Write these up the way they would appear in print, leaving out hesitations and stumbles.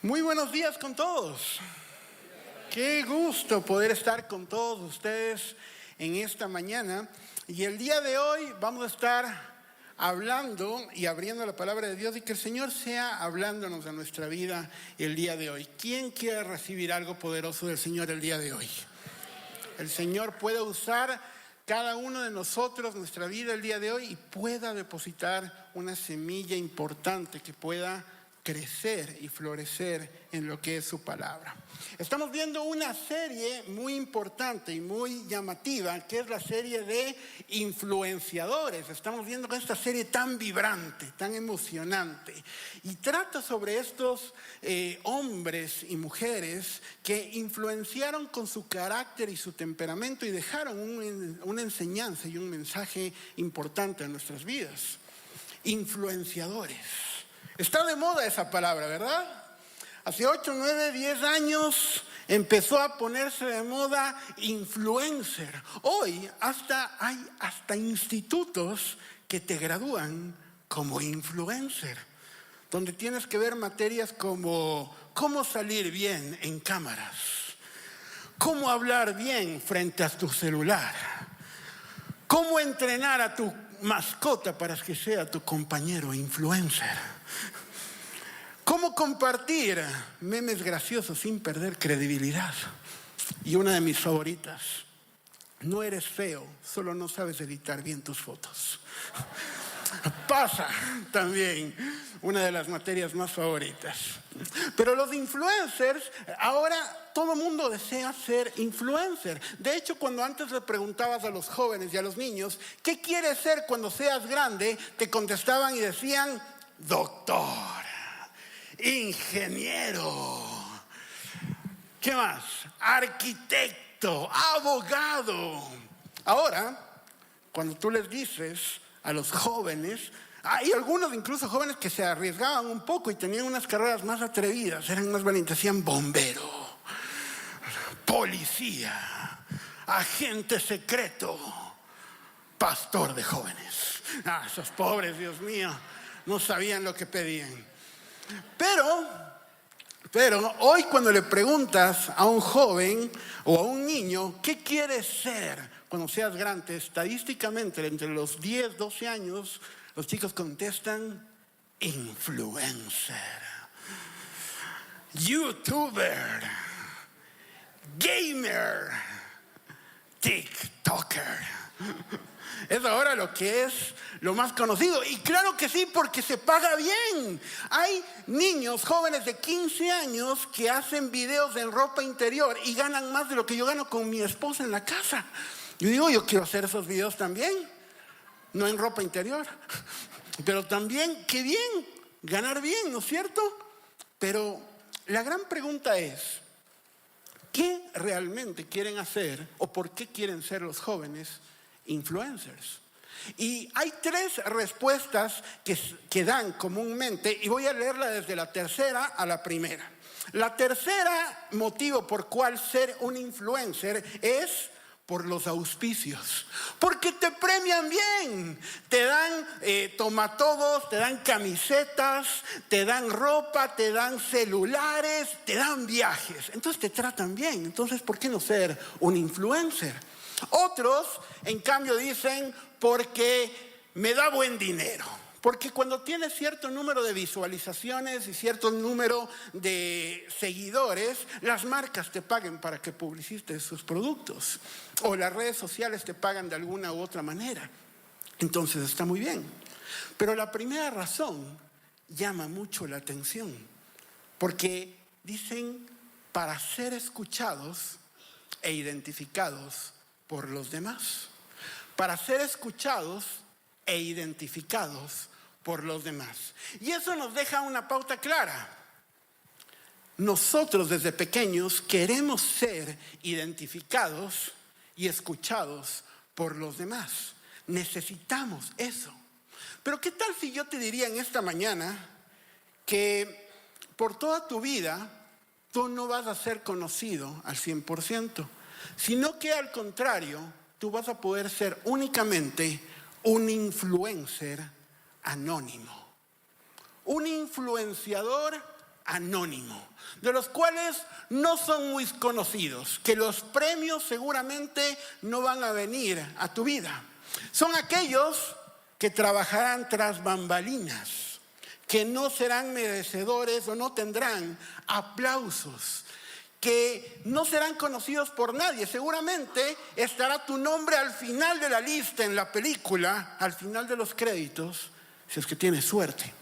Muy buenos días con todos. Qué gusto poder estar con todos ustedes en esta mañana. Y el día de hoy vamos a estar hablando y abriendo la palabra de Dios y que el Señor sea hablándonos de nuestra vida el día de hoy. ¿Quién quiere recibir algo poderoso del Señor el día de hoy? El Señor puede usar cada uno de nosotros, nuestra vida el día de hoy, y pueda depositar una semilla importante que pueda crecer y florecer en lo que es su palabra. Estamos viendo una serie muy importante y muy llamativa, que es la serie de influenciadores. Estamos viendo esta serie tan vibrante, tan emocionante, y trata sobre estos hombres y mujeres que influenciaron con su carácter y su temperamento y dejaron una enseñanza y un mensaje importante en nuestras vidas. Influenciadores. Está de moda esa palabra, ¿verdad? Hace 8, 9, 10 años empezó a ponerse de moda influencer. Hoy hay hasta institutos que te gradúan como influencer, donde tienes que ver materias como cómo salir bien en cámaras, cómo hablar bien frente a tu celular, cómo entrenar a tu mascota para que sea tu compañero influencer, cómo compartir memes graciosos sin perder credibilidad. Y una de mis favoritas: no eres feo, solo no sabes editar bien tus fotos. Pasa también, una de las materias más favoritas. Pero los influencers, ahora todo el mundo desea ser influencer. De hecho, cuando antes le preguntabas a los jóvenes y a los niños ¿qué quieres ser cuando seas grande?, te contestaban y decían: doctor, ingeniero, ¿qué más? Arquitecto, abogado. Ahora, cuando tú les dices a los jóvenes, hay algunos incluso jóvenes que se arriesgaban un poco y tenían unas carreras más atrevidas, eran más valientes, decían bombero, policía, agente secreto, pastor de jóvenes. Esos pobres, Dios mío, no sabían lo que pedían. Pero hoy, cuando le preguntas a un joven o a un niño ¿qué quieres ser cuando seas grande?, estadísticamente entre los 10, 12 años los chicos contestan: influencer, youtuber, gamer, tiktoker. Es ahora lo que es lo más conocido. Y claro que sí, porque se paga bien. Hay niños jóvenes de 15 años que hacen videos en ropa interior y ganan más de lo que yo gano con mi esposa en la casa. Yo digo, yo quiero hacer esos videos también, no en ropa interior, pero también, qué bien, ganar bien, ¿no es cierto? Pero la gran pregunta es: ¿qué realmente quieren hacer o por qué quieren ser los jóvenes influencers? Y hay 3 respuestas que dan comúnmente, y voy a leerla desde la tercera a la primera. La tercera motivo por cual ser un influencer es por los auspicios, porque te premian bien, te dan tomatodos, te dan camisetas, te dan ropa, te dan celulares, te dan viajes, entonces te tratan bien. Entonces, ¿por qué no ser un influencer? Otros, en cambio, dicen: porque me da buen dinero. Porque cuando tienes cierto número de visualizaciones y cierto número de seguidores, las marcas te pagan para que publicites sus productos, o las redes sociales te pagan de alguna u otra manera. Entonces está muy bien. Pero la primera razón llama mucho la atención, porque dicen: para ser escuchados e identificados por los demás. Para ser escuchados e identificados por los demás. Y eso nos deja una pauta clara. Nosotros desde pequeños queremos ser identificados y escuchados por los demás. Necesitamos eso. Pero ¿qué tal si yo te diría en esta mañana que por toda tu vida tú no vas a ser conocido al 100%, sino que al contrario tú vas a poder ser únicamente un influencer anónimo. Un influenciador anónimo, de los cuales no son muy conocidos, que los premios seguramente no van a venir a tu vida. Son aquellos que trabajarán tras bambalinas, que no serán merecedores o no tendrán aplausos, que no serán conocidos por nadie. Seguramente estará tu nombre al final de la lista en la película, al final de los créditos, si es que tienes suerte.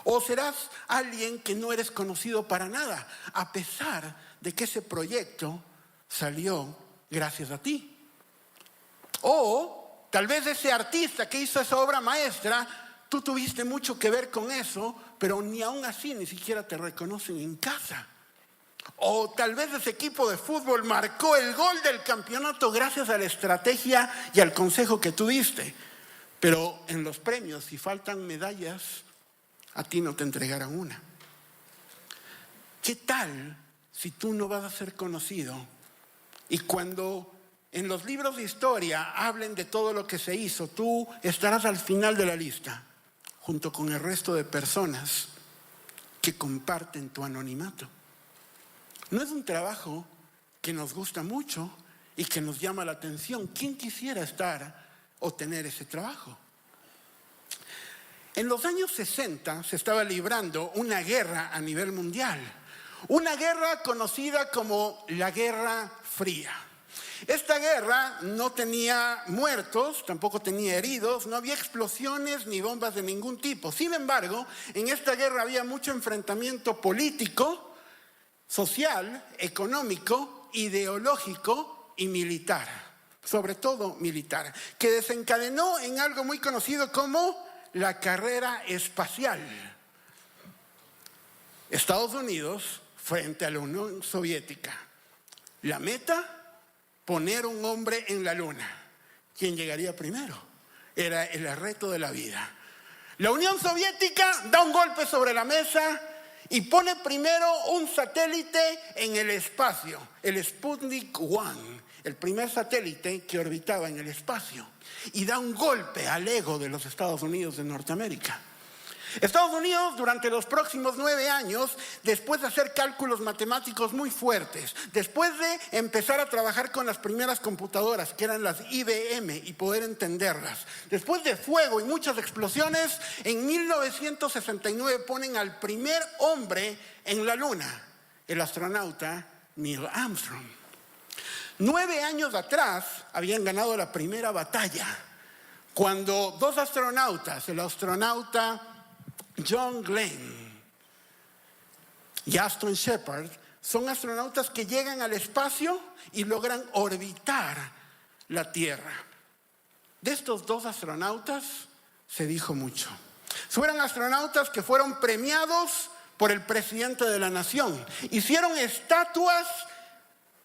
O serás alguien que no eres conocido para nada, a pesar de que ese proyecto salió gracias a ti. O tal vez ese artista que hizo esa obra maestra, tú tuviste mucho que ver con eso, pero ni aún así ni siquiera te reconocen en casa. O tal vez ese equipo de fútbol marcó el gol del campeonato gracias a la estrategia y al consejo que tú diste. Pero en los premios, si faltan medallas, a ti no te entregarán una. ¿Qué tal si tú no vas a ser conocido? Y cuando en los libros de historia hablen de todo lo que se hizo, tú estarás al final de la lista, junto con el resto de personas que comparten tu anonimato. No es un trabajo que nos gusta mucho y que nos llama la atención. ¿Quién quisiera estar o tener ese trabajo? En los años 60 se estaba librando una guerra a nivel mundial, una guerra conocida como la Guerra Fría. Esta guerra no tenía muertos, tampoco tenía heridos, no había explosiones ni bombas de ningún tipo. Sin embargo, en esta guerra había mucho enfrentamiento político, social, económico, ideológico y militar, sobre todo militar, que desencadenó en algo muy conocido como la carrera espacial. Estados Unidos frente a la Unión Soviética. La meta, poner un hombre en la luna. ¿Quién llegaría primero? Era el reto de la vida. La Unión Soviética da un golpe sobre la mesa y pone primero un satélite en el espacio, el Sputnik 1, el primer satélite que orbitaba en el espacio, y da un golpe al ego de los Estados Unidos de Norteamérica. Estados Unidos durante los próximos 9 años, después de hacer cálculos matemáticos muy fuertes, después de empezar a trabajar con las primeras computadoras, que eran las IBM, y poder entenderlas, después de fuego y muchas explosiones, en 1969 ponen al primer hombre en la luna, el astronauta Neil Armstrong. 9 años atrás habían ganado la primera batalla, cuando 2 astronautas, el astronauta John Glenn y Ashton Shepard, son astronautas que llegan al espacio y logran orbitar la Tierra. De estos 2 astronautas se dijo mucho. Fueron astronautas que fueron premiados por el presidente de la nación. Hicieron estatuas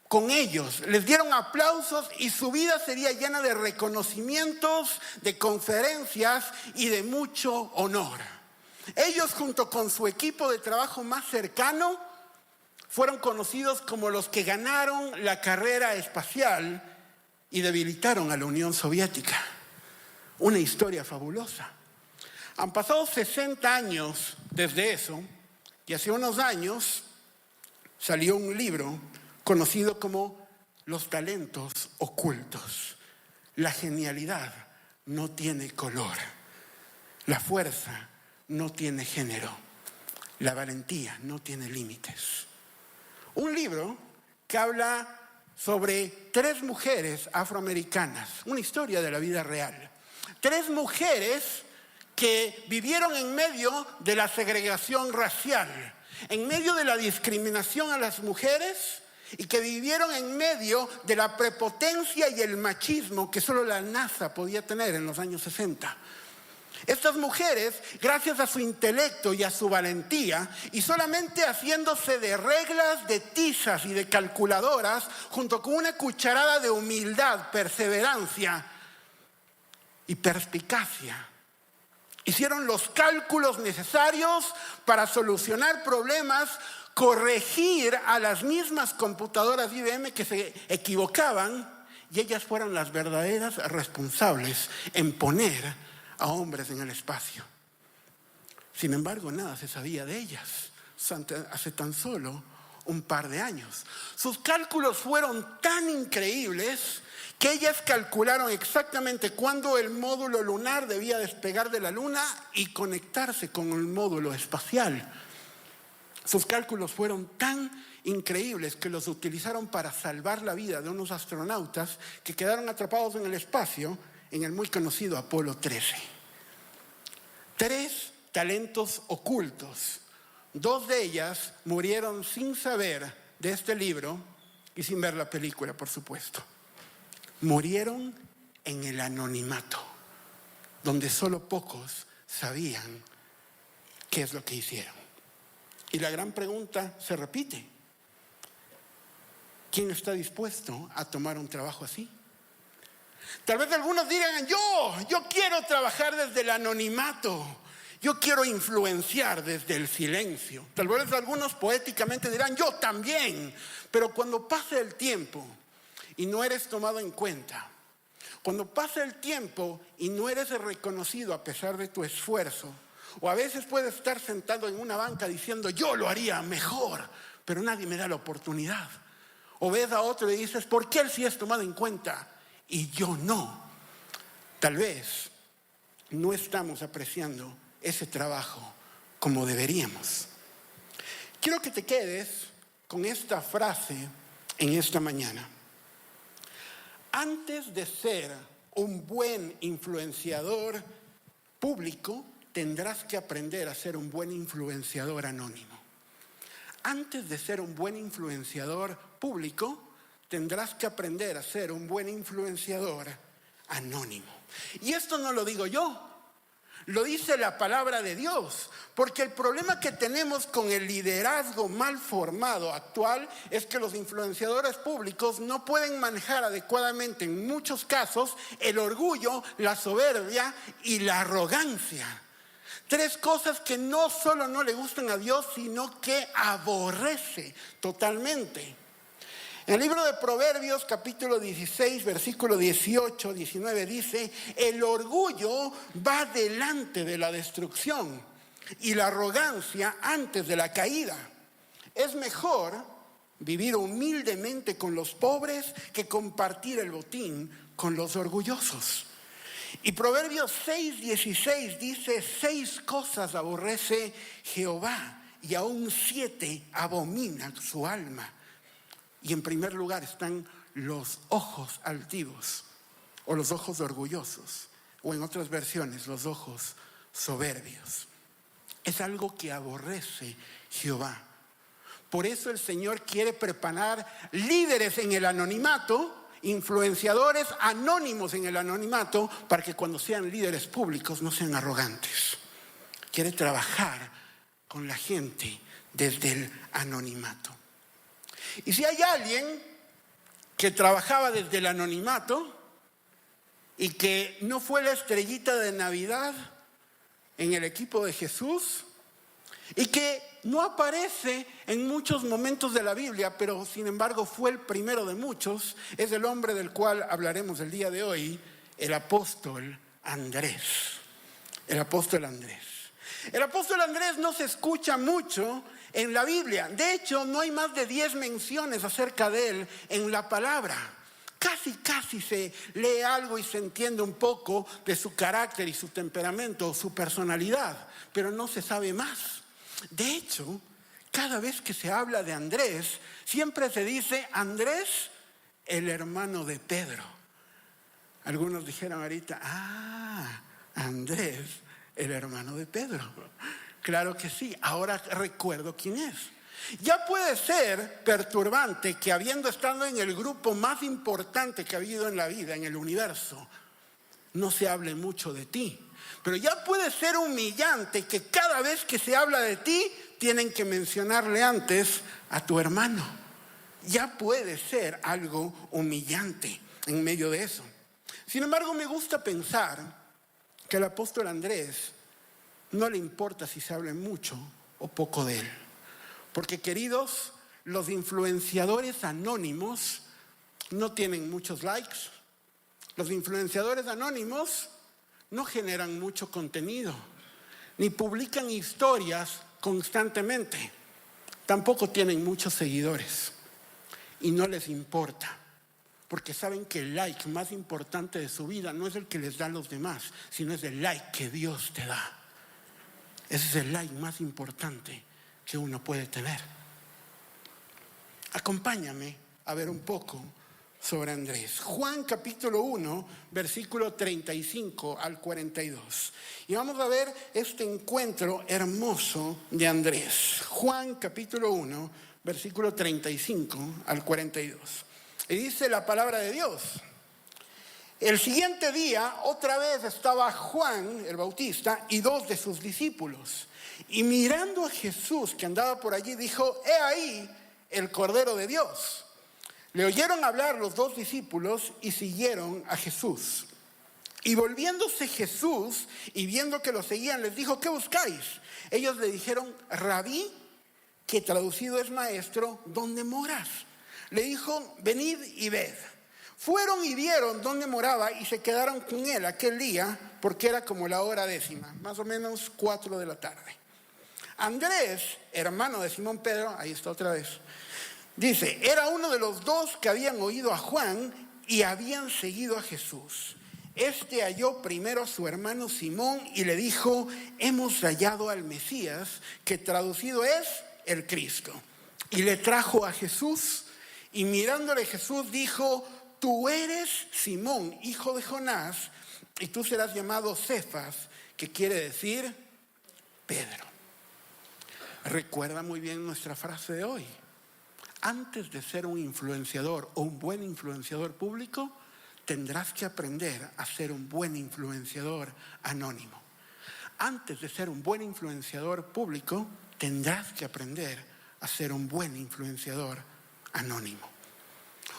con ellos, les dieron aplausos y su vida sería llena de reconocimientos, de conferencias y de mucho honor. Ellos, junto con su equipo de trabajo más cercano, fueron conocidos como los que ganaron la carrera espacial y debilitaron a la Unión Soviética. Una historia fabulosa. Han pasado 60 años desde eso, y hace unos años salió un libro conocido como Los talentos ocultos. La genialidad no tiene color. La fuerza no tiene género. La valentía no tiene límites. Un libro que habla sobre 3 mujeres afroamericanas, una historia de la vida real. 3 mujeres que vivieron en medio de la segregación racial, en medio de la discriminación a las mujeres, y que vivieron en medio de la prepotencia y el machismo que solo la NASA podía tener en los años 60. Estas mujeres, gracias a su intelecto y a su valentía, y solamente haciéndose de reglas, de tizas y de calculadoras, junto con una cucharada de humildad, perseverancia y perspicacia, hicieron los cálculos necesarios para solucionar problemas, corregir a las mismas computadoras IBM que se equivocaban y ellas fueron las verdaderas responsables en poner a hombres en el espacio. Sin embargo, nada se sabía de ellas hace tan solo un par de años. Sus cálculos fueron tan increíbles que ellas calcularon exactamente cuándo el módulo lunar debía despegar de la luna y conectarse con el módulo espacial. Sus cálculos fueron tan increíbles que los utilizaron para salvar la vida de unos astronautas que quedaron atrapados en el espacio en el muy conocido Apolo 13. 3 talentos ocultos. 2 de ellas murieron sin saber de este libro y sin ver la película, por supuesto. Murieron en el anonimato, donde solo pocos sabían qué es lo que hicieron. Y la gran pregunta se repite: ¿quién está dispuesto a tomar un trabajo así? Tal vez algunos digan, yo quiero trabajar desde el anonimato. Yo quiero influenciar desde el silencio. Tal vez algunos poéticamente dirán, yo también. Pero cuando pase el tiempo y no eres tomado en cuenta, cuando pase el tiempo y no eres reconocido a pesar de tu esfuerzo, o a veces puedes estar sentado en una banca diciendo, yo lo haría mejor, pero nadie me da la oportunidad. O ves a otro y dices, ¿por qué él sí es tomado en cuenta y yo no? Tal vez no estamos apreciando ese trabajo como deberíamos. Quiero que te quedes con esta frase en esta mañana. Antes de ser un buen influenciador público, tendrás que aprender a ser un buen influenciador anónimo. Antes de ser un buen influenciador público, tendrás que aprender a ser un buen influenciador anónimo. Y esto no lo digo yo, lo dice la palabra de Dios, porque el problema que tenemos con el liderazgo mal formado actual es que los influenciadores públicos no pueden manejar adecuadamente en muchos casos el orgullo, la soberbia y la arrogancia. 3 cosas que no solo no le gustan a Dios, sino que aborrece totalmente. En el libro de Proverbios, capítulo 16, versículo 18, 19, dice, el orgullo va delante de la destrucción y la arrogancia antes de la caída. Es mejor vivir humildemente con los pobres que compartir el botín con los orgullosos. Y Proverbios 6, 16 dice, 6 cosas aborrece Jehová y aún 7 abomina su alma. Y en primer lugar están los ojos altivos o los ojos orgullosos, o en otras versiones los ojos soberbios. Es algo que aborrece Jehová. Por eso el Señor quiere preparar líderes en el anonimato, influenciadores anónimos en el anonimato, para que cuando sean líderes públicos no sean arrogantes. Quiere trabajar con la gente desde el anonimato. Y si hay alguien que trabajaba desde el anonimato y que no fue la estrellita de Navidad en el equipo de Jesús y que no aparece en muchos momentos de la Biblia, pero sin embargo fue el primero de muchos, es el hombre del cual hablaremos el día de hoy, el apóstol Andrés. El apóstol Andrés. El apóstol Andrés no se escucha mucho en la Biblia. De hecho, no hay más de 10 menciones acerca de él en la palabra. Casi se lee algo y se entiende un poco de su carácter y su temperamento, su personalidad, pero no se sabe más. De hecho, cada vez que se habla de Andrés, siempre se dice Andrés, el hermano de Pedro. Algunos dijeron ahorita, Andrés, el hermano de Pedro. Claro que sí, ahora recuerdo quién es. Ya puede ser perturbante que habiendo estado en el grupo más importante que ha habido en la vida, en el universo, no se hable mucho de ti. Pero ya puede ser humillante que cada vez que se habla de ti, tienen que mencionarle antes a tu hermano. Ya puede ser algo humillante en medio de eso. Sin embargo, me gusta pensar que al apóstol Andrés no le importa si se hable mucho o poco de él. Porque, queridos, los influenciadores anónimos no tienen muchos likes. Los influenciadores anónimos no generan mucho contenido, ni publican historias constantemente. Tampoco tienen muchos seguidores y no les importa, porque saben que el like más importante de su vida no es el que les dan los demás, sino es el like que Dios te da. Ese es el like más importante que uno puede tener. Acompáñame a ver un poco sobre Andrés. Juan capítulo 1, versículo 35 al 42. Y vamos a ver este encuentro hermoso de Andrés. Juan capítulo 1, versículo 35 al 42. Y dice la palabra de Dios: el siguiente día otra vez estaba Juan el Bautista y 2 de sus discípulos. Y mirando a Jesús que andaba por allí, dijo: he ahí el Cordero de Dios. Le oyeron hablar los 2 discípulos y siguieron a Jesús. Y volviéndose Jesús y viendo que lo seguían, les dijo: ¿qué buscáis? Ellos le dijeron: Rabí, que traducido es maestro, ¿dónde moras? Le dijo: venid y ved. Fueron y vieron dónde moraba y se quedaron con él aquel día, porque era como la hora 10, más o menos 4 de la tarde. Andrés, hermano de Simón Pedro, ahí está otra vez, dice, era uno de los 2 que habían oído a Juan y habían seguido a Jesús. Este halló primero a su hermano Simón y le dijo: hemos hallado al Mesías, que traducido es el Cristo. Y le trajo a Jesús, y mirándole Jesús dijo: tú eres Simón, hijo de Jonás, y tú serás llamado Cefas, que quiere decir Pedro. Recuerda muy bien nuestra frase de hoy. Antes de ser un influenciador o un buen influenciador público, tendrás que aprender a ser un buen influenciador anónimo. Antes de ser un buen influenciador público, tendrás que aprender a ser un buen influenciador anónimo.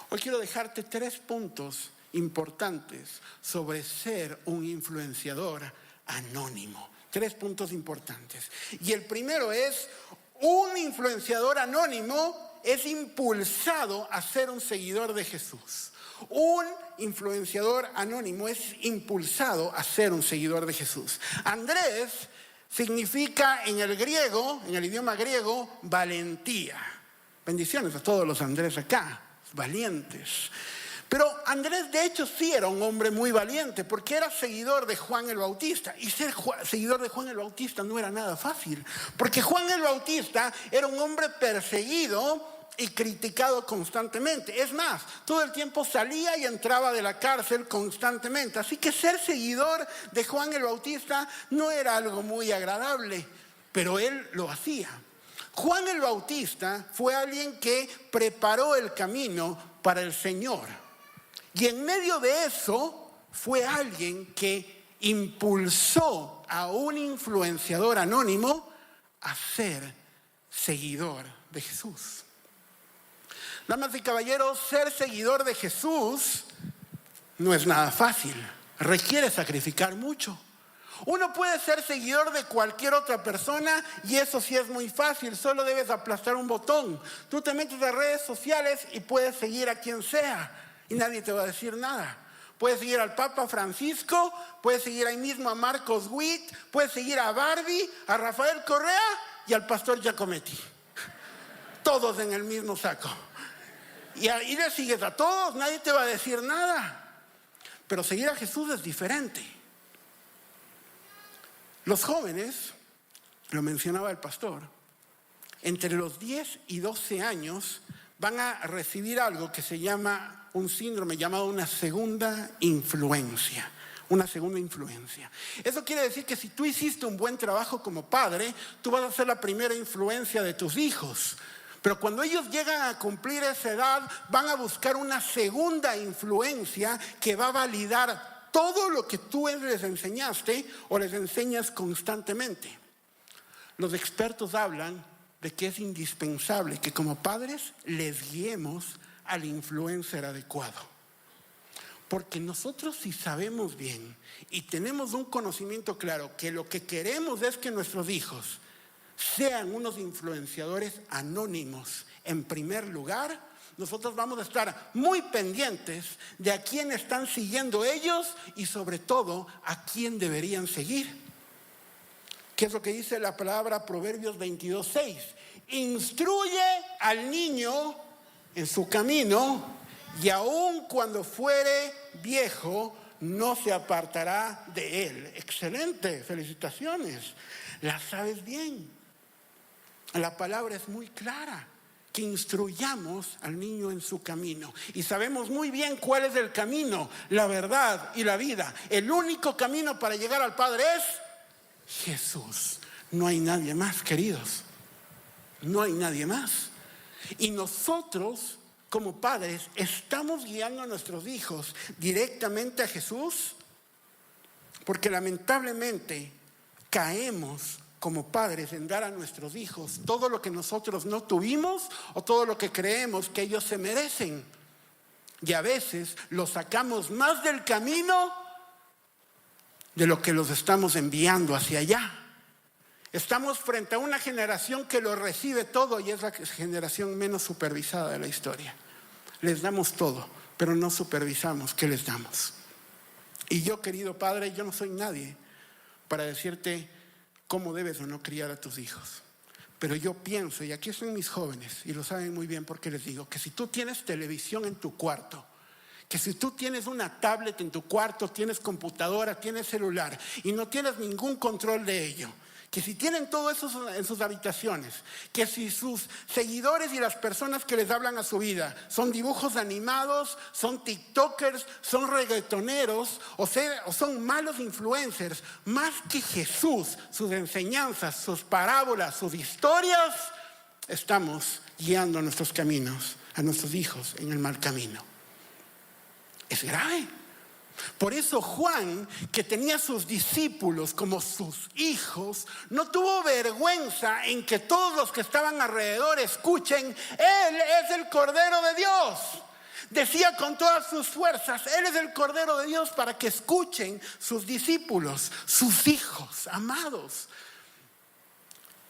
Hoy quiero dejarte 3 puntos importantes sobre ser un influenciador anónimo. 3 puntos importantes. Y el primero es: un influenciador anónimo es impulsado a ser un seguidor de Jesús. Un influenciador anónimo es impulsado a ser un seguidor de Jesús. Andrés significa en el griego, en el idioma griego, valentía. Bendiciones a todos los Andrés acá, valientes. Pero Andrés de hecho sí era un hombre muy valiente, porque era seguidor de Juan el Bautista. Y ser seguidor de Juan el Bautista no era nada fácil, porque Juan el Bautista era un hombre perseguido y criticado constantemente. Es más, todo el tiempo salía y entraba de la cárcel constantemente. Así que ser seguidor de Juan el Bautista no era algo muy agradable, pero él lo hacía. Juan el Bautista fue alguien que preparó el camino para el Señor. Y en medio de eso fue alguien que impulsó a un influenciador anónimo a ser seguidor de Jesús. Damas y caballeros, ser seguidor de Jesús no es nada fácil. Requiere sacrificar mucho. Uno puede ser seguidor de cualquier otra persona y eso sí es muy fácil. Solo debes aplastar un botón. Tú te metes a redes sociales y puedes seguir a quien sea y nadie te va a decir nada. Puedes seguir al Papa Francisco, puedes seguir ahí mismo a Marcos Witt, puedes seguir a Barbie, a Rafael Correa y al pastor Giacometti. Todos en el mismo saco. Y ahí le sigues a todos, nadie te va a decir nada. Pero seguir a Jesús es diferente. Los jóvenes, lo mencionaba el pastor, entre los 10 y 12 años van a recibir algo que se llama un síndrome llamado una segunda influencia. Una segunda influencia. Eso quiere decir que si tú hiciste un buen trabajo como padre, tú vas a ser la primera influencia de tus hijos. Pero cuando ellos llegan a cumplir esa edad, van a buscar una segunda influencia que va a validar todo lo que tú les enseñaste o les enseñas constantemente. Los expertos hablan de que es indispensable que como padres les guiemos al influencer adecuado. Porque nosotros si sabemos bien y tenemos un conocimiento claro que lo que queremos es que nuestros hijos sean unos influenciadores anónimos en primer lugar, nosotros vamos a estar muy pendientes de a quién están siguiendo ellos y sobre todo a quién deberían seguir. ¿Qué es lo que dice la palabra Proverbios 22:6? Instruye al niño en su camino y aun cuando fuere viejo no se apartará de él. Excelente, felicitaciones. La sabes bien. La palabra es muy clara, que instruyamos al niño en su camino. Y sabemos muy bien cuál es el camino, la verdad y la vida. El único camino para llegar al Padre es Jesús. No hay nadie más, queridos. No hay nadie más. Y nosotros, como padres, ¿estamos guiando a nuestros hijos directamente a Jesús? Porque lamentablemente caemos como padres en dar a nuestros hijos todo lo que nosotros no tuvimos o todo lo que creemos que ellos se merecen. Y a veces los sacamos más del camino de lo que los estamos enviando hacia allá. Estamos frente a una generación que lo recibe todo y es la generación menos supervisada de la historia. Les damos todo, pero no supervisamos qué les damos. Y yo, querido padre, yo no soy nadie para decirte cómo debes o no criar a tus hijos. Pero yo pienso, y aquí están mis jóvenes, y lo saben muy bien porque les digo, que si tú tienes televisión en tu cuarto, que si tú tienes una tablet en tu cuarto, tienes computadora, tienes celular, y no tienes ningún control de ello, que si tienen todo eso en sus habitaciones, que si sus seguidores y las personas que les hablan a su vida son dibujos animados, son tiktokers, son reggaetoneros o son malos influencers, más que Jesús, sus enseñanzas, sus parábolas, sus historias, estamos guiando nuestros caminos, a nuestros hijos en el mal camino. Es grave. Por eso Juan, que tenía a sus discípulos como sus hijos, no tuvo vergüenza en que todos los que estaban alrededor escuchen: Él es el Cordero de Dios. Decía con todas sus fuerzas: Él es el Cordero de Dios, para que escuchen sus discípulos, sus hijos amados.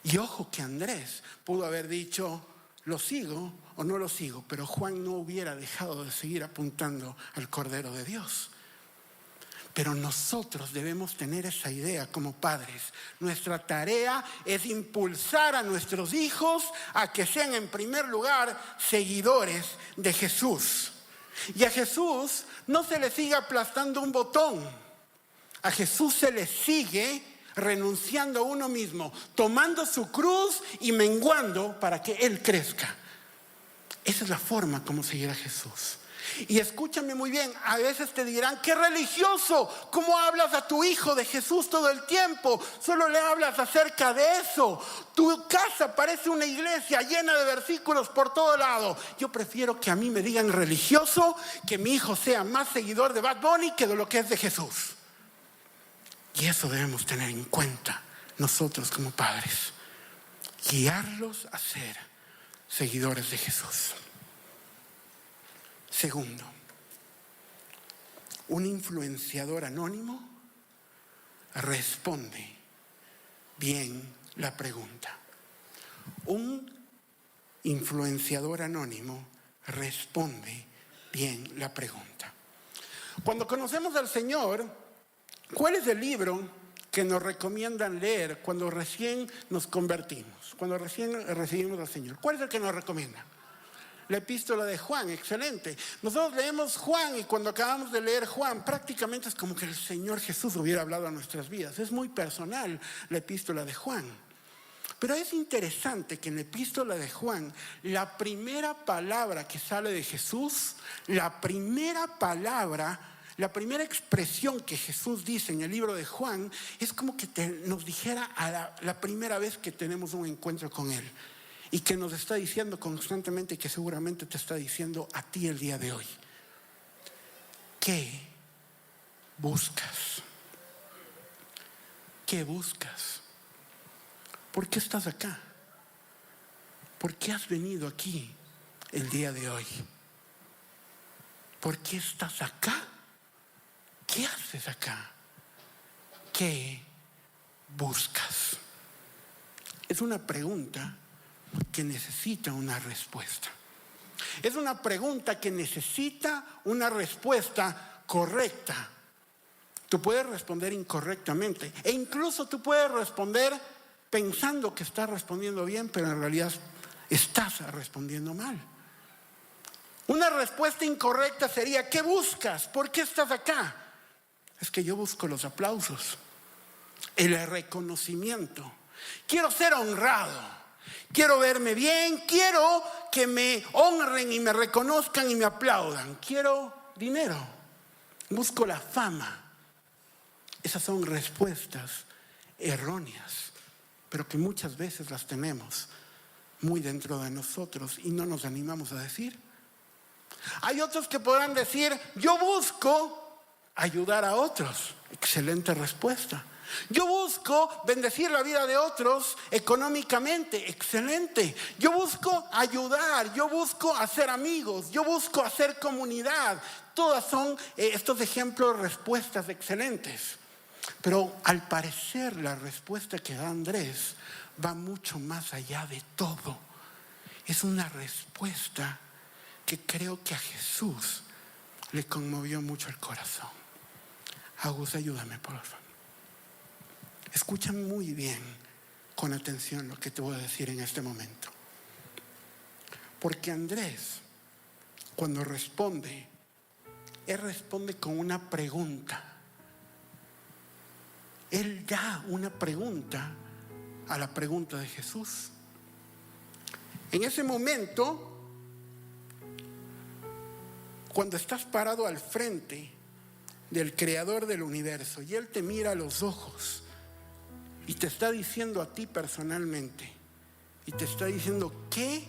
Y ojo que Andrés pudo haber dicho: lo sigo o no lo sigo, pero Juan no hubiera dejado de seguir apuntando al Cordero de Dios. Pero nosotros debemos tener esa idea como padres. Nuestra tarea es impulsar a nuestros hijos a que sean en primer lugar seguidores de Jesús. Y a Jesús no se le sigue aplastando un botón. A Jesús se le sigue renunciando a uno mismo, tomando su cruz y menguando para que Él crezca. Esa es la forma como seguir a Jesús. Y escúchame muy bien, a veces te dirán: qué religioso, ¿cómo hablas a tu hijo de Jesús todo el tiempo? Solo le hablas acerca de eso. Tu casa parece una iglesia llena de versículos por todo lado. Yo prefiero que a mí me digan religioso, que mi hijo sea más seguidor de Bad Bunny que de lo que es de Jesús. Y eso debemos tener en cuenta nosotros como padres, guiarlos a ser seguidores de Jesús. Segundo, un influenciador anónimo responde bien la pregunta. Un influenciador anónimo responde bien la pregunta. Cuando conocemos al Señor, ¿cuál es el libro que nos recomiendan leer cuando recién nos convertimos? Cuando recién recibimos al Señor, ¿cuál es el que nos recomiendan? La epístola de Juan, excelente. Nosotros leemos Juan y cuando acabamos de leer Juan, prácticamente es como que el Señor Jesús hubiera hablado a nuestras vidas. Es muy personal la epístola de Juan. Pero es interesante que en la epístola de Juan, la primera palabra que sale de Jesús, la primera palabra, la primera expresión que Jesús dice en el libro de Juan, es como que nos dijera a la primera vez que tenemos un encuentro con Él. Y que nos está diciendo constantemente, que seguramente te está diciendo a ti el día de hoy: ¿qué buscas? ¿Qué buscas? ¿Por qué estás acá? ¿Por qué has venido aquí el día de hoy? ¿Por qué estás acá? ¿Qué haces acá? ¿Qué buscas? Es una pregunta que necesita una respuesta. Es una pregunta que necesita una respuesta correcta. Tú puedes responder incorrectamente e incluso tú puedes responder pensando que estás respondiendo bien, pero en realidad estás respondiendo mal. Una respuesta incorrecta sería: ¿qué buscas? ¿Por qué estás acá? Es que yo busco los aplausos, el reconocimiento. Quiero ser honrado, quiero verme bien, quiero que me honren y me reconozcan y me aplaudan. Quiero dinero, busco la fama. Esas son respuestas erróneas, pero que muchas veces las tenemos muy dentro de nosotros y no nos animamos a decir. Hay otros que podrán decir: yo busco ayudar a otros. Excelente respuesta. Yo busco bendecir la vida de otros económicamente. Excelente. Yo busco ayudar, yo busco hacer amigos, yo busco hacer comunidad. Todas son estos ejemplos, respuestas excelentes. Pero al parecer la respuesta que da Andrés va mucho más allá de todo. Es una respuesta que creo que a Jesús le conmovió mucho el corazón. Agus, ayúdame, por favor. Escucha muy bien, con atención, lo que te voy a decir en este momento. Porque Andrés, cuando responde, él responde con una pregunta. Él da una pregunta a la pregunta de Jesús. En ese momento, cuando estás parado al frente del Creador del universo y Él te mira a los ojos y te está diciendo a ti personalmente, y te está diciendo: ¿qué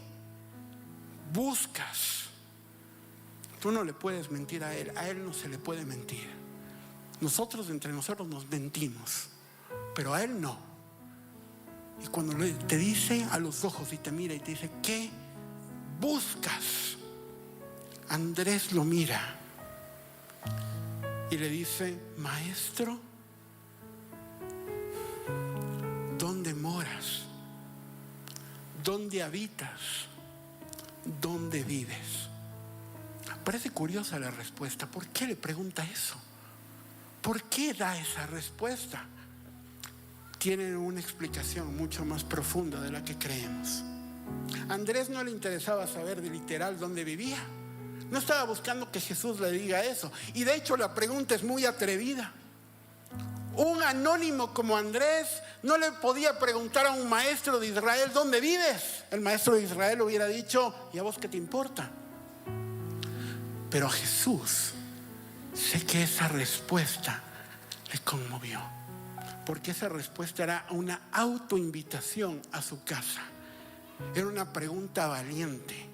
buscas? Tú no le puedes mentir a Él no se le puede mentir. Nosotros entre nosotros nos mentimos, pero a Él no. Y cuando te dice a los ojos y te mira y te dice: ¿qué buscas? Andrés lo mira y le dice: Maestro, ¿dónde moras? ¿Dónde habitas? ¿Dónde vives? Parece curiosa la respuesta. ¿Por qué le pregunta eso? ¿Por qué da esa respuesta? Tiene una explicación mucho más profunda de la que creemos. A Andrés no le interesaba saber de literal dónde vivía. No estaba buscando que Jesús le diga eso. Y de hecho la pregunta es muy atrevida. Un anónimo como Andrés no le podía preguntar a un maestro de Israel: ¿dónde vives? El maestro de Israel hubiera dicho: ¿y a vos qué te importa? Pero a Jesús, sé que esa respuesta le conmovió, porque esa respuesta era una autoinvitación a su casa. Era una pregunta valiente.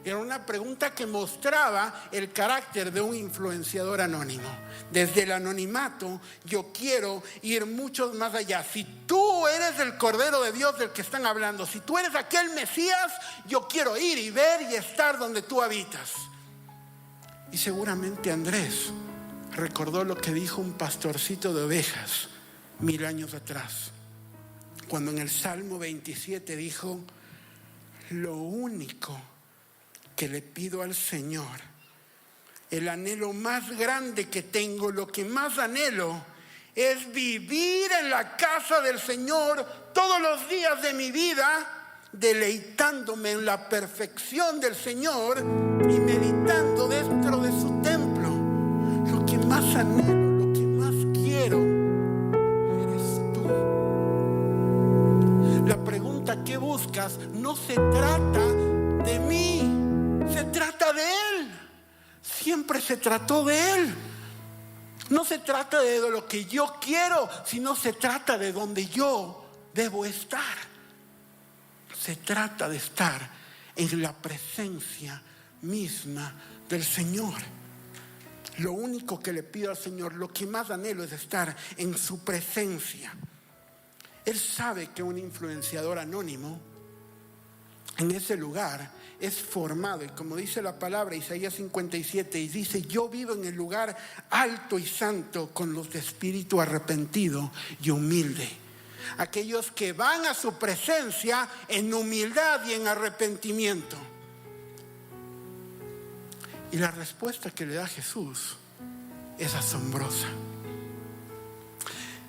Era una pregunta que mostraba el carácter de un influenciador anónimo. Desde el anonimato yo quiero ir mucho más allá. Si tú eres el Cordero de Dios del que están hablando, si tú eres aquel Mesías, yo quiero ir y ver y estar donde tú habitas. Y seguramente Andrés recordó lo que dijo un pastorcito de ovejas 1000 años atrás, cuando en el Salmo 27 dijo: lo único que le pido al Señor, el anhelo más grande que tengo, lo que más anhelo, es vivir en la casa del Señor todos los días de mi vida, deleitándome en la perfección del Señor y meditando dentro de su templo. Lo que más anhelo, lo que más quiero, eres tú. La pregunta: ¿qué buscas? No se trata de mí, se trata de Él. Siempre se trató de Él. No se trata de lo que yo quiero, sino se trata de donde yo debo estar. Se trata de estar en la presencia misma del Señor. Lo único que le pido al Señor, lo que más anhelo, es estar en su presencia. Él sabe que un influenciador anónimo en ese lugar es formado, y como dice la palabra Isaías 57, y dice: yo vivo en el lugar alto y santo con los de espíritu arrepentido y humilde. Aquellos que van a su presencia en humildad y en arrepentimiento. Y la respuesta que le da Jesús es asombrosa.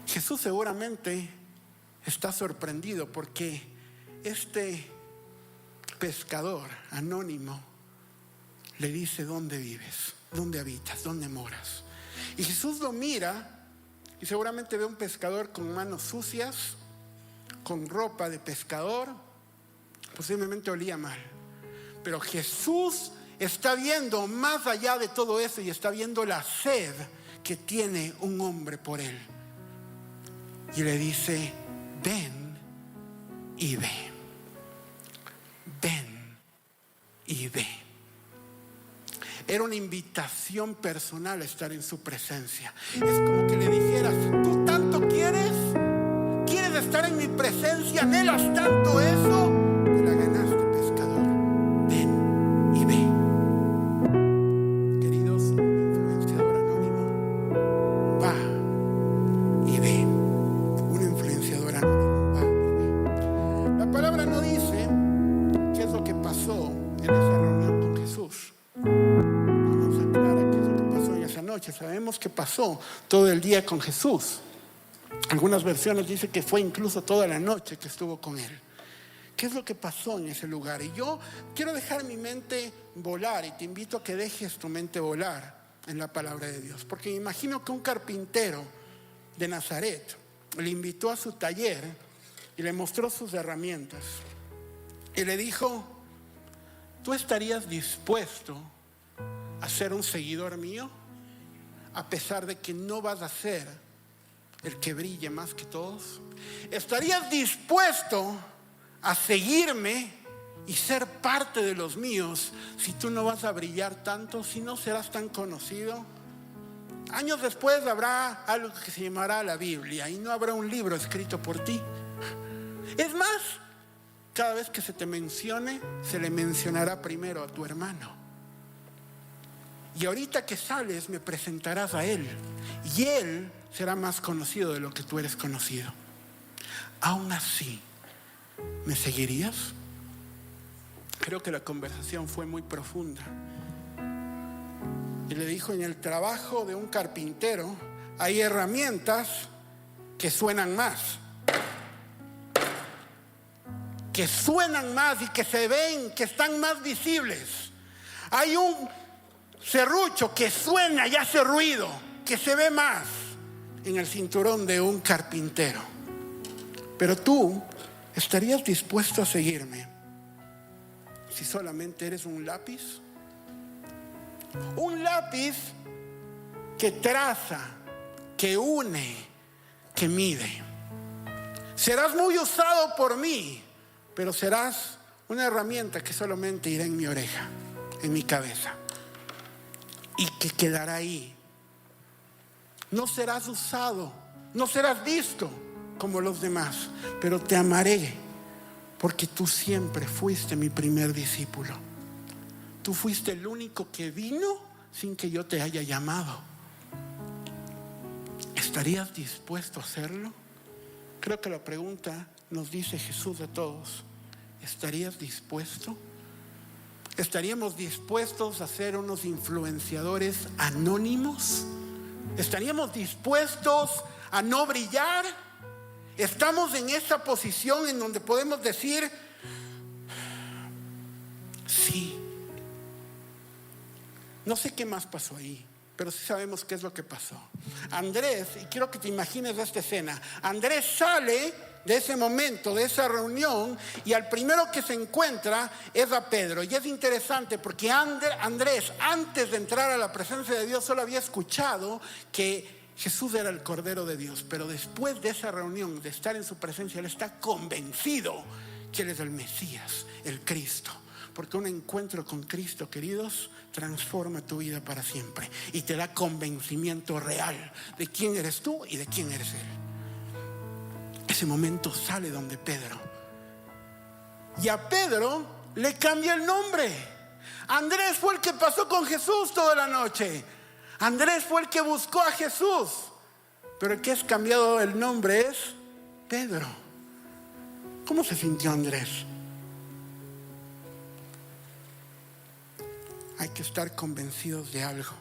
Jesús seguramente está sorprendido porque este pescador anónimo le dice: ¿dónde vives? ¿Dónde habitas? ¿Dónde moras? Y Jesús lo mira y seguramente ve un pescador con manos sucias, con ropa de pescador, posiblemente olía mal. Pero Jesús está viendo más allá de todo eso y está viendo la sed que tiene un hombre por él. Y le dice: ven y ve. Ven y ve. Era una invitación personal a estar en su presencia. Es como que le dijera: si tú tanto quieres estar en mi presencia, anhelas tanto eso, te la ganaste, pescador. Ven y ve. Queridos, un influenciador anónimo va y ve. Un influenciador anónimo va y ve. La palabra no dice qué es lo que pasó en esa reunión con Jesús. No nos aclara qué es lo que pasó en esa noche. Sabemos que pasó todo el día con Jesús. Algunas versiones dicen que fue incluso toda la noche que estuvo con él. ¿Qué es lo que pasó en ese lugar? Y yo quiero dejar mi mente volar, y te invito a que dejes tu mente volar en la palabra de Dios. Porque me imagino que un carpintero de Nazaret le invitó a su taller y le mostró sus herramientas. Y le dijo: ¿tú estarías dispuesto a ser un seguidor mío? A pesar de que no vas a ser el que brille más que todos. ¿Estarías dispuesto a seguirme y ser parte de los míos si tú no vas a brillar tanto, si no serás tan conocido? Años después habrá algo que se llamará la Biblia y no habrá un libro escrito por ti. Es más, cada vez que se te mencione, se le mencionará primero a tu hermano. Y ahorita que sales me presentarás a él, y él será más conocido de lo que tú eres conocido. Aún así, ¿me seguirías? Creo que la conversación fue muy profunda. Y le dijo: en el trabajo de un carpintero hay herramientas que suenan más. Que suenan más y que se ven, que están más visibles. Hay un serrucho que suena y hace ruido, que se ve más en el cinturón de un carpintero. Pero tú estarías dispuesto a seguirme si solamente eres un lápiz. Un lápiz que traza, que une, que mide. Serás muy usado por mí, pero serás una herramienta que solamente irá en mi oreja, en mi cabeza, y que quedará ahí. No serás usado, no serás visto como los demás, pero te amaré porque tú siempre fuiste mi primer discípulo. Tú fuiste el único que vino sin que yo te haya llamado. ¿Estarías dispuesto a hacerlo? Creo que la pregunta nos dice Jesús a todos: ¿estarías dispuesto? ¿Estaríamos dispuestos a ser unos influenciadores anónimos? ¿Estaríamos dispuestos a no brillar? Estamos en esa posición en donde podemos decir: sí. No sé qué más pasó ahí, pero sí sabemos qué es lo que pasó. Andrés, y quiero que te imagines esta escena. Andrés sale de ese momento, de esa reunión, y al primero que se encuentra es a Pedro. Y es interesante porque Andrés, antes de entrar a la presencia de Dios, solo había escuchado que Jesús era el Cordero de Dios. Pero después de esa reunión, de estar en su presencia, él está convencido que él es el Mesías, el Cristo. Porque un encuentro con Cristo, queridos, transforma tu vida para siempre y te da convencimiento real de quién eres tú y de quién eres Él. Ese momento sale donde Pedro, y a Pedro le cambia el nombre. Andrés fue el que pasó con Jesús toda la noche. Andrés fue el que buscó a Jesús, pero el que es cambiado el nombre es Pedro. ¿Cómo se sintió Andrés? hay que estar convencidos de algo.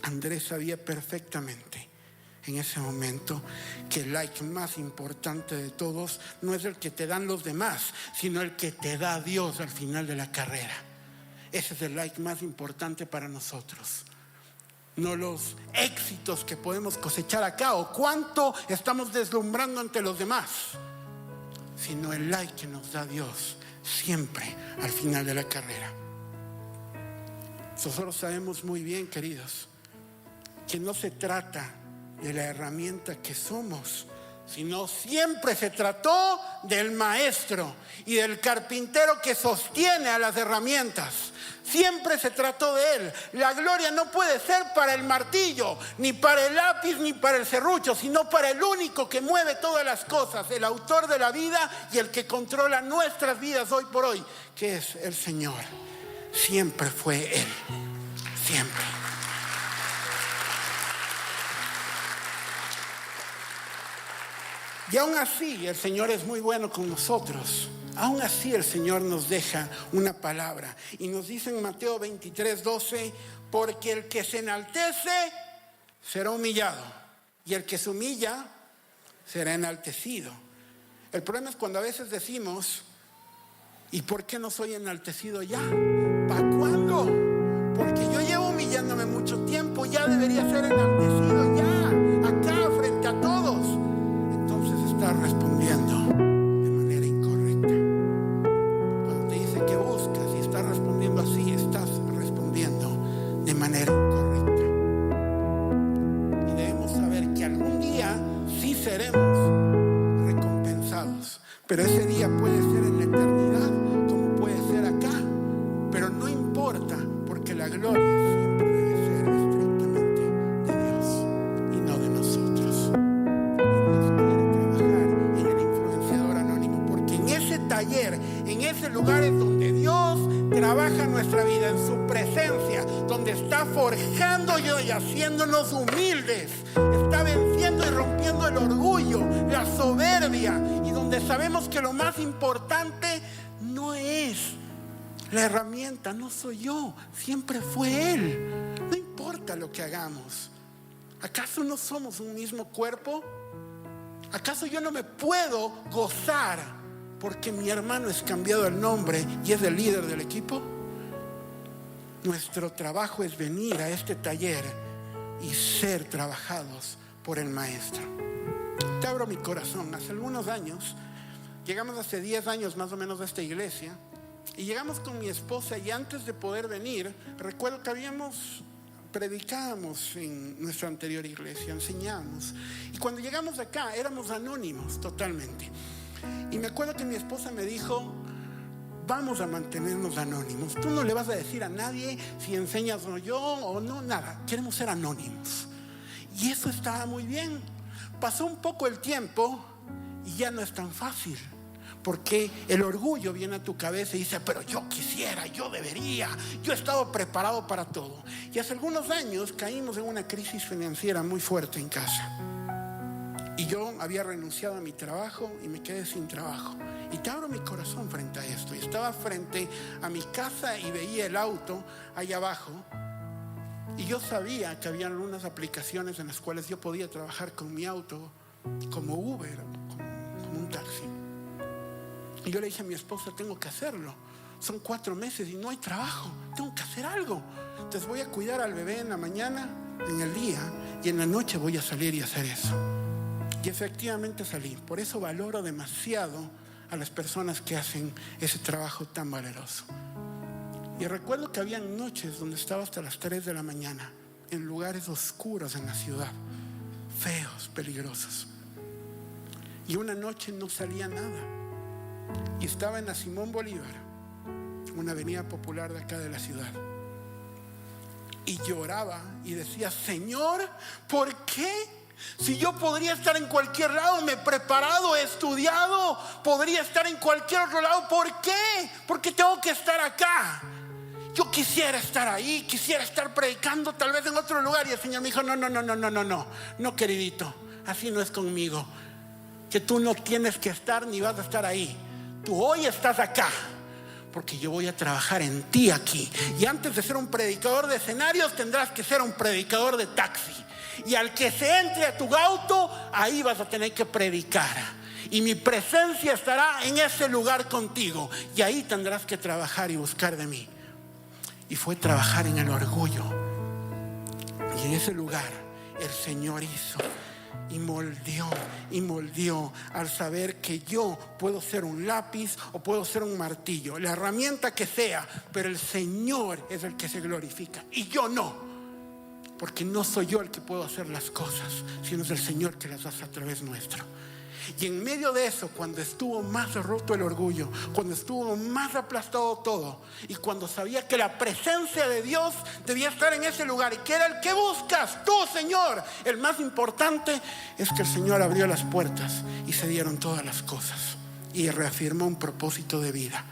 Andrés sabía perfectamente en ese momento que el like más importante de todos no es el que te dan los demás, sino el que te da Dios al final de la carrera. Ese es el like más importante para nosotros. No los éxitos que podemos cosechar acá o cuánto estamos deslumbrando ante los demás, sino el like que nos da Dios siempre al final de la carrera. Nosotros sabemos muy bien, queridos, que no se trata de la herramienta que somos, sino siempre se trató del maestro y del carpintero que sostiene a las herramientas. Siempre se trató de él. La gloria no puede ser para el martillo, ni para el lápiz, ni para el serrucho, sino para el único que mueve todas las cosas, el autor de la vida y el que controla nuestras vidas hoy por hoy, que es el Señor. Siempre fue él, siempre. Y aún así el Señor es muy bueno con nosotros. Aún así el Señor nos deja una palabra y nos dice en Mateo 23:12: porque el que se enaltece será humillado y el que se humilla será enaltecido. El problema es cuando a veces decimos: ¿y por qué no soy enaltecido ya? ¿Para cuándo? Porque yo llevo humillándome mucho tiempo, ya debería ser enaltecido ya, acá frente a todos. Entonces estás respondiendo de manera incorrecta. Cuando te dice que buscas y estás respondiendo así, estás respondiendo de manera incorrecta. Y debemos saber que algún día sí seremos recompensados, pero ese día puede ser en la eternidad como puede ser acá, pero no importa, porque la gloria siempre debe ser estrictamente de Dios y no de nosotros. Y Dios quiere trabajar en el influenciador anónimo, porque en ese taller, en ese lugar es donde Dios trabaja nuestra vida, en su presencia, donde está forjando y haciéndonos humildes, está venciendo y rompiendo el orgullo, la soberbia, y donde sabemos que lo más importante no es la herramienta, no soy yo, siempre fue Él. No importa lo que hagamos. ¿Acaso no somos un mismo cuerpo? ¿Acaso yo no me puedo gozar porque mi hermano es cambiado el nombre y es el líder del equipo? Nuestro trabajo es venir a este taller y ser trabajados por el maestro. Te abro mi corazón. Hace algunos años, llegamos hace 10 años más o menos a esta iglesia, y llegamos con mi esposa, y antes de poder venir, recuerdo que predicábamos en nuestra anterior iglesia, enseñábamos, y cuando llegamos acá éramos anónimos totalmente. Y me acuerdo que mi esposa me dijo: vamos a mantenernos anónimos. Tú no le vas a decir a nadie si enseñas o yo o no, nada. Queremos ser anónimos. Y eso estaba muy bien. Pasó un poco el tiempo y ya no es tan fácil, porque el orgullo viene a tu cabeza y dice: pero yo quisiera, yo debería, yo he estado preparado para todo. Y hace algunos años caímos en una crisis financiera muy fuerte en casa. Y yo había renunciado a mi trabajo y me quedé sin trabajo. Y te abro mi corazón frente a esto. Y estaba frente a mi casa y veía el auto ahí abajo. Y yo sabía que había algunas aplicaciones en las cuales yo podía trabajar con mi auto como Uber, como un taxi. Y yo le dije a mi esposa: tengo que hacerlo. Son 4 meses y no hay trabajo. Tengo que hacer algo. Entonces voy a cuidar al bebé en la mañana, en el día, y en la noche voy a salir y hacer eso. Y efectivamente salí. Por eso valoro demasiado a las personas que hacen ese trabajo tan valeroso. Y recuerdo que había noches donde estaba hasta las 3 de la mañana, en lugares oscuros en la ciudad, feos, peligrosos. Y una noche no salía nada. Y estaba en la Simón Bolívar, una avenida popular de acá de la ciudad. Y lloraba y decía: Señor, ¿por qué? Si yo podría estar en cualquier lado, me he preparado, he estudiado, podría estar en cualquier otro lado. ¿Por qué? Porque tengo que estar acá. Yo quisiera estar ahí, quisiera estar predicando tal vez en otro lugar. Y el Señor me dijo: no, queridito, así no es conmigo. Que tú no tienes que estar ni vas a estar ahí. Tú hoy estás acá porque yo voy a trabajar en ti aquí. Y antes de ser un predicador de escenarios, tendrás que ser un predicador de taxi. Y al que se entre a tu auto, ahí vas a tener que predicar. Y mi presencia estará en ese lugar contigo. Y ahí tendrás que trabajar y buscar de mí. Y fue trabajar en el orgullo. Y en ese lugar el Señor hizo y moldeó al saber que yo puedo ser un lápiz o puedo ser un martillo, la herramienta que sea, pero el Señor es el que se glorifica y yo no, porque no soy yo el que puedo hacer las cosas, sino es el Señor que las hace a través nuestro. Y en medio de eso, cuando estuvo más roto el orgullo, cuando estuvo más aplastado todo, y cuando sabía que la presencia de Dios debía estar en ese lugar y que era el que buscas, tú, Señor, el más importante es que el Señor abrió las puertas y se dieron todas las cosas y reafirmó un propósito de vida.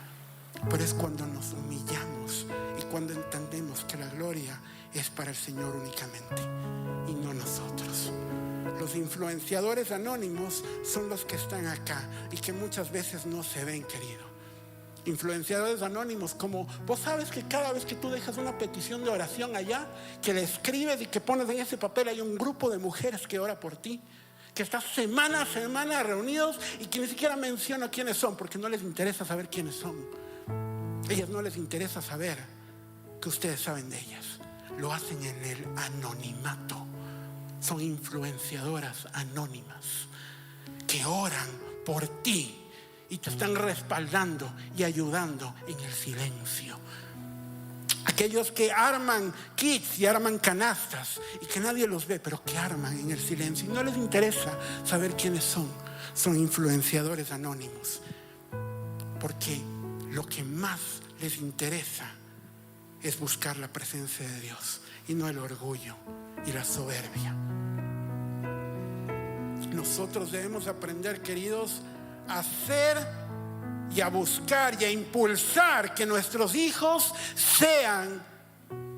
Pero es cuando nos humillamos y cuando entendemos que la gloria es para el Señor únicamente y no nosotros. Los influenciadores anónimos son los que están acá y que muchas veces no se ven, querido. Influenciadores anónimos, como vos sabes que cada vez que tú dejas una petición de oración allá, que le escribes y que pones en ese papel, hay un grupo de mujeres que ora por ti, que están semana a semana reunidos y que ni siquiera menciono quiénes son, porque no les interesa saber quiénes son. Ellas no les interesa saber que ustedes saben de ellas. Lo hacen en el anonimato. Son influenciadoras anónimas que oran por ti y te están respaldando y ayudando en el silencio. Aquellos que arman kits y arman canastas y que nadie los ve, pero que arman en el silencio y no les interesa saber quiénes son. Son influenciadores anónimos, porque lo que más les interesa es buscar la presencia de Dios y no el orgullo y la soberbia. Nosotros debemos aprender, queridos, a hacer y a buscar y a impulsar que nuestros hijos sean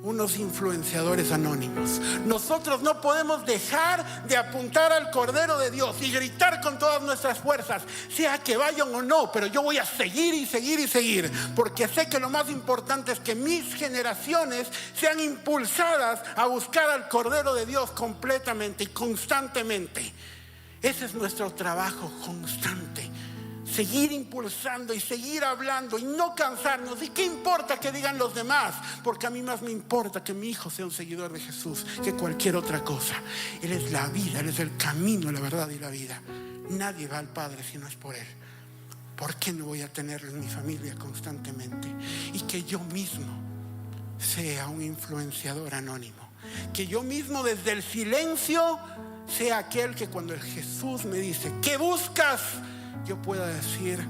unos influenciadores anónimos. Nosotros no podemos dejar de apuntar al Cordero de Dios y gritar con todas nuestras fuerzas, sea que vayan o no, pero yo voy a seguir y seguir y seguir, porque sé que lo más importante es que mis generaciones sean impulsadas a buscar al Cordero de Dios completamente y constantemente. Ese es nuestro trabajo constante. Seguir impulsando y seguir hablando y no cansarnos. ¿Y qué importa que digan los demás? Porque a mí más me importa que mi hijo sea un seguidor de Jesús que cualquier otra cosa. Él es la vida, Él es el camino, la verdad y la vida. Nadie va al Padre si no es por Él. ¿Por qué no voy a tenerlo en mi familia constantemente? Y que yo mismo sea un influenciador anónimo. Que yo mismo desde el silencio sea aquel que cuando el Jesús me dice, ¿qué buscas?, yo pueda decir,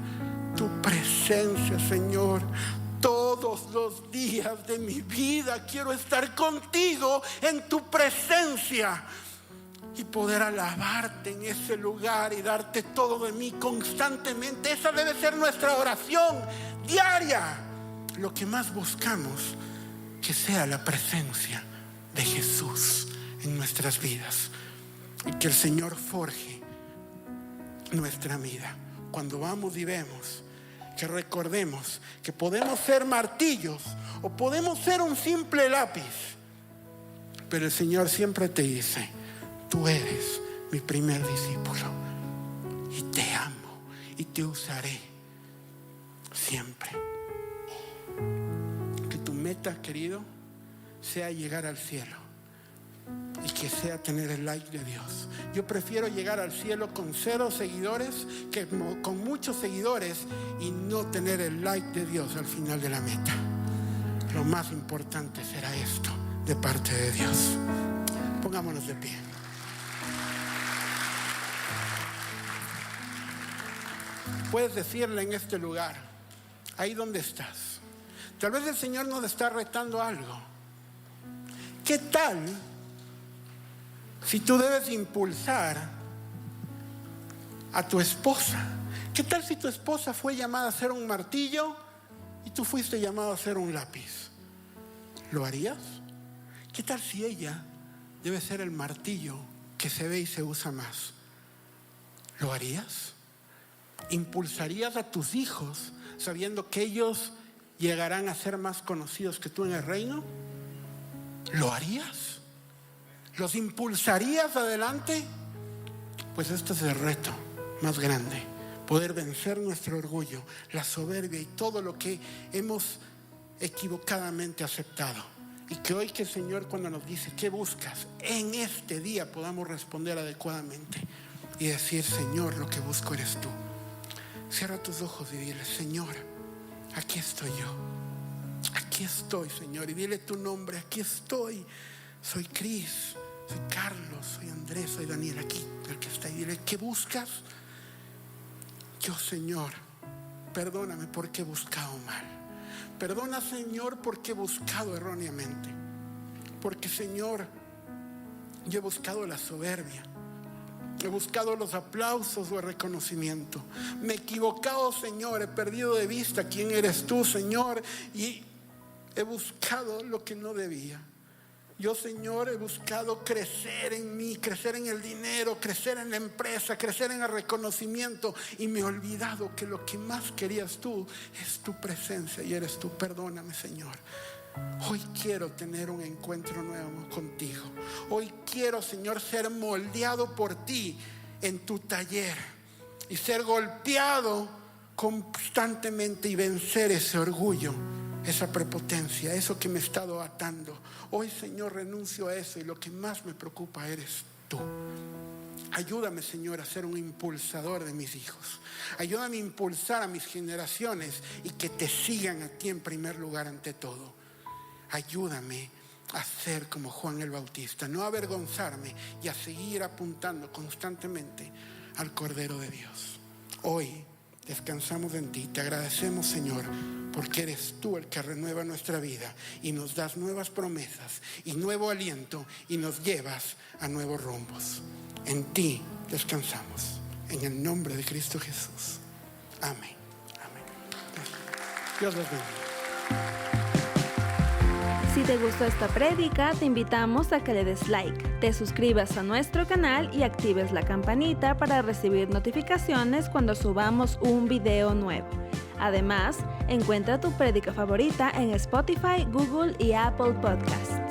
tu presencia, Señor. Todos los días de mi vida quiero estar contigo en tu presencia y poder alabarte en ese lugar y darte todo de mí constantemente. Esa debe ser nuestra oración diaria. Lo que más buscamos, que sea la presencia de Jesús en nuestras vidas y que el Señor forje nuestra vida. Cuando vamos y vemos, que recordemos que podemos ser martillos o podemos ser un simple lápiz, pero el Señor siempre te dice, tú eres mi primer discípulo y te amo y te usaré siempre. Que tu meta, querido, sea llegar al cielo y que sea tener el like de Dios. Yo prefiero llegar al cielo con 0 seguidores que con muchos seguidores y no tener el like de Dios al final de la meta. Lo más importante será esto de parte de Dios. Pongámonos de pie. Puedes decirle en este lugar, ahí donde estás, tal vez el Señor nos está retando algo. ¿Qué tal si tú debes impulsar a tu esposa? ¿Qué tal si tu esposa fue llamada a ser un martillo y tú fuiste llamado a ser un lápiz? ¿Lo harías? ¿Qué tal si ella debe ser el martillo que se ve y se usa más? ¿Lo harías? ¿Impulsarías a tus hijos sabiendo que ellos llegarán a ser más conocidos que tú en el reino? ¿Lo harías? ¿Los impulsarías adelante? Pues este es el reto más grande: poder vencer nuestro orgullo, la soberbia y todo lo que hemos equivocadamente aceptado. Y que hoy, que el Señor, cuando nos dice ¿qué buscas?, en este día podamos responder adecuadamente y decir: Señor, lo que busco eres tú. Cierra tus ojos y dile: Señor, aquí estoy yo. Aquí estoy, Señor. Y dile tu nombre: aquí estoy. Soy Cris, soy Carlos, soy Andrés, soy Daniel. Aquí, el que está ahí. Dile: ¿qué buscas? Yo, Señor, perdóname porque he buscado mal. Perdona, Señor, porque he buscado erróneamente. Porque, Señor, yo he buscado la soberbia. He buscado los aplausos o el reconocimiento. Me he equivocado, Señor. He perdido de vista quién eres tú, Señor. Y he buscado lo que no debía. Yo, Señor, he buscado crecer en mí, crecer en el dinero, crecer en la empresa, crecer en el reconocimiento. Y me he olvidado que lo que más querías tú es tu presencia y eres tú. Perdóname, Señor. Hoy quiero tener un encuentro nuevo contigo. Hoy quiero, Señor, ser moldeado por ti en tu taller y ser golpeado constantemente y vencer ese orgullo, esa prepotencia, eso que me he estado atando. Hoy, Señor, renuncio a eso y lo que más me preocupa eres tú. Ayúdame, Señor, a ser un impulsador de mis hijos. Ayúdame a impulsar a mis generaciones y que te sigan a ti en primer lugar ante todo. Ayúdame a ser como Juan el Bautista, no a avergonzarme y a seguir apuntando constantemente al Cordero de Dios. Hoy descansamos en ti. Te agradecemos, Señor, porque eres tú el que renueva nuestra vida y nos das nuevas promesas y nuevo aliento y nos llevas a nuevos rumbos. En ti descansamos. En el nombre de Cristo Jesús. Amén. Amén. Dios los bendiga. Si te gustó esta prédica, te invitamos a que le des like, te suscribas a nuestro canal y actives la campanita para recibir notificaciones cuando subamos un video nuevo. Además, encuentra tu prédica favorita en Spotify, Google y Apple Podcasts.